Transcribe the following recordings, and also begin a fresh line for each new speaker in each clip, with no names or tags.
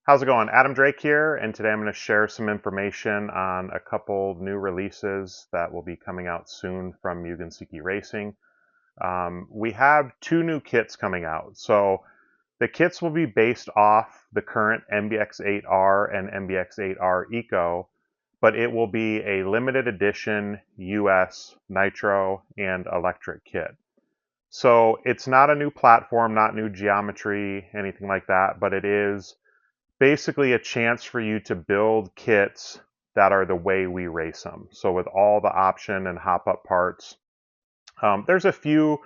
How's it going? Adam Drake here, and today I'm going to share some information on a couple new releases that will be coming out soon from Mugen Seiki Racing. We have two new kits coming out. So the kits will be based off the current MBX8R and MBX8R Eco, but it will be a limited edition US nitro and electric kit. So it's not a new platform, not new geometry, anything like that, but it is basically a chance for you to build kits that are the way we race them. So with all the option and hop up parts, there's a few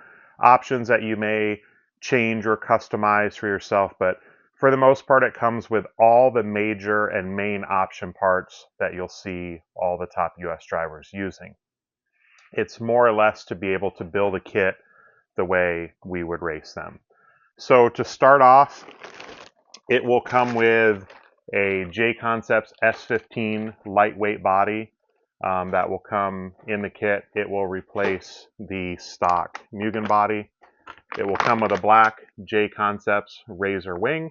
options that you may change or customize for yourself, but for the most part, it comes with all the major and main option parts that you'll see all the top US drivers using. It's more or less to be able to build a kit the way we would race them. So to start off, it will come with a JConcepts S15 lightweight body that will come in the kit. It will replace the stock Mugen body. It will come with a black JConcepts Razor wing.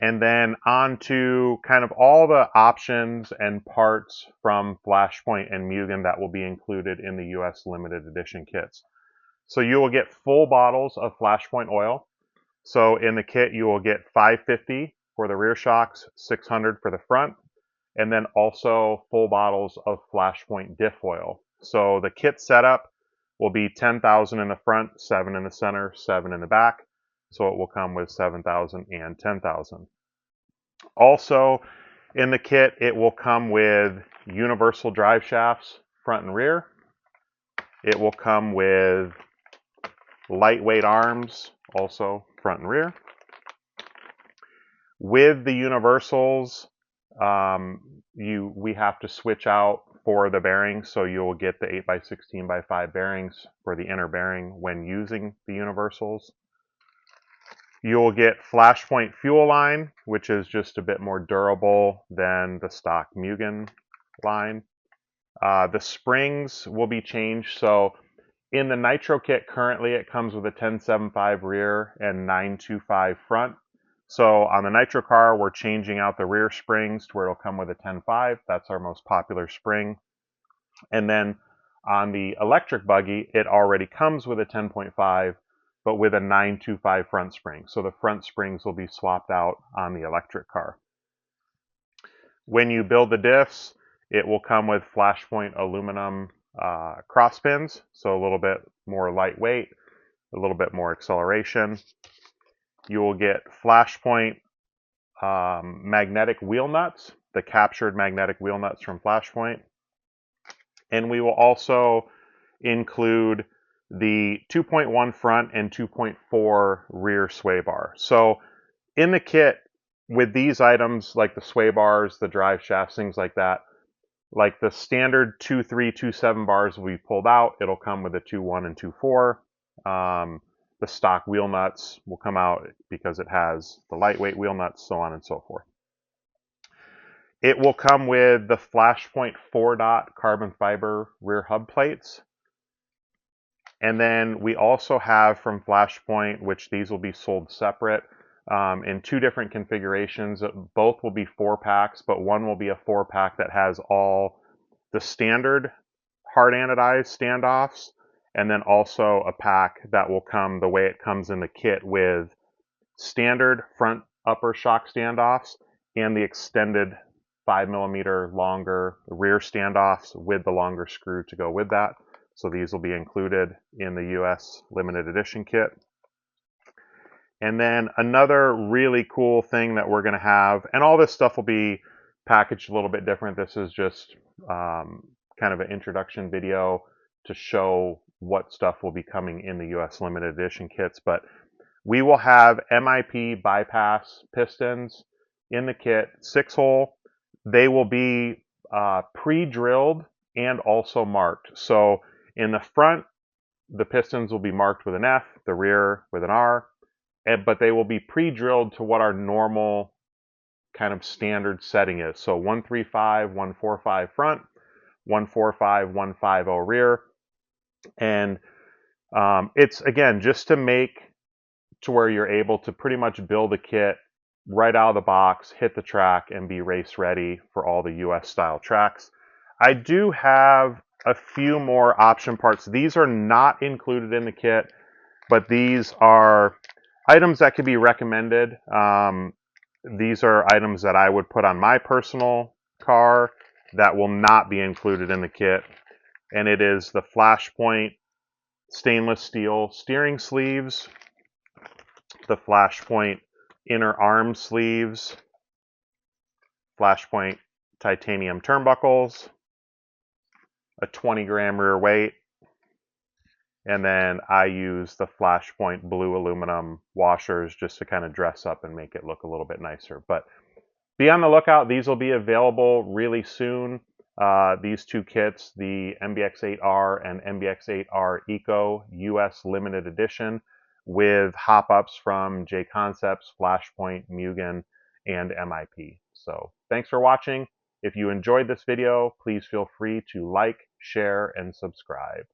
And then on to kind of all the options and parts from Flashpoint and Mugen that will be included in the US limited edition kits. So you will get full bottles of Flashpoint oil. So in the kit, you will get 550 for the rear shocks, 600 for the front, and then also full bottles of Flashpoint Diff oil. So the kit setup will be 10,000 in the front, 7 in the center, 7 in the back. So it will come with 7,000 and 10,000. Also in the kit, it will come with universal drive shafts, front and rear. It will come with lightweight arms, also front and rear. With the universals, we have to switch out for the bearings, so you'll get the 8x16x5 bearings for the inner bearing when using the universals. You'll get Flashpoint fuel line, which is just a bit more durable than the stock Mugen line. The springs will be changed, so in the Nitro kit currently it comes with a 10.75 rear and 9.25 front. So on the Nitro car we're changing out the rear springs to where it'll come with a 10.5. That's our most popular spring. And then on the electric buggy it already comes with a 10.5 but with a 9.25 front spring. So the front springs will be swapped out on the electric car. When you build the diffs, it will come with Flashpoint aluminum cross pins, so a little bit more lightweight, a little bit more acceleration. You will get Flashpoint magnetic wheel nuts, the captured magnetic wheel nuts from Flashpoint. And we will also include the 2.1 front and 2.4 rear sway bar. So in the kit, with these items like the sway bars, the drive shafts, things like that, like the standard 2.3, 2.7 bars will be pulled out. It'll come with a 2.1 and 2.4. The stock wheel nuts will come out because it has the lightweight wheel nuts, so on and so forth. It will come with the Flashpoint 4-dot carbon fiber rear hub plates. And then we also have from Flashpoint, which these will be sold separate in two different configurations. Both will be 4-packs, but one will be a 4-pack that has all the standard hard anodized standoffs, and then also a pack that will come the way it comes in the kit with standard front upper shock standoffs and the extended 5mm longer rear standoffs with the longer screw to go with that. So these will be included in the US limited edition kit. And then another really cool thing that we're going to have, and all this stuff will be packaged a little bit different. This is just kind of an introduction video to show what stuff will be coming in the US limited edition kits. But we will have MIP bypass pistons in the kit, 6-hole. They will be pre-drilled and also marked. So in the front, the pistons will be marked with an F, the rear with an R, but they will be pre-drilled to what our normal kind of standard setting is. So 135, 145 front, 145, 150 rear. And it's, again, just to make to where you're able to pretty much build a kit right out of the box, hit the track, and be race ready for all the US style tracks. I do have a few more option parts. These are not included in the kit, but these are items that could be recommended. These are items that I would put on my personal car that will not be included in the kit. And it is the Flashpoint stainless steel steering sleeves, the Flashpoint inner arm sleeves, Flashpoint titanium turnbuckles, a 20-gram rear weight, and then I use the Flashpoint blue aluminum washers just to kind of dress up and make it look a little bit nicer. But be on the lookout. These will be available really soon. These two kits, the MBX8R and MBX8R Eco US Limited Edition, with hop-ups from JConcepts, Flashpoint, Mugen, and MIP. So thanks for watching. If you enjoyed this video, please feel free to like, share, and subscribe.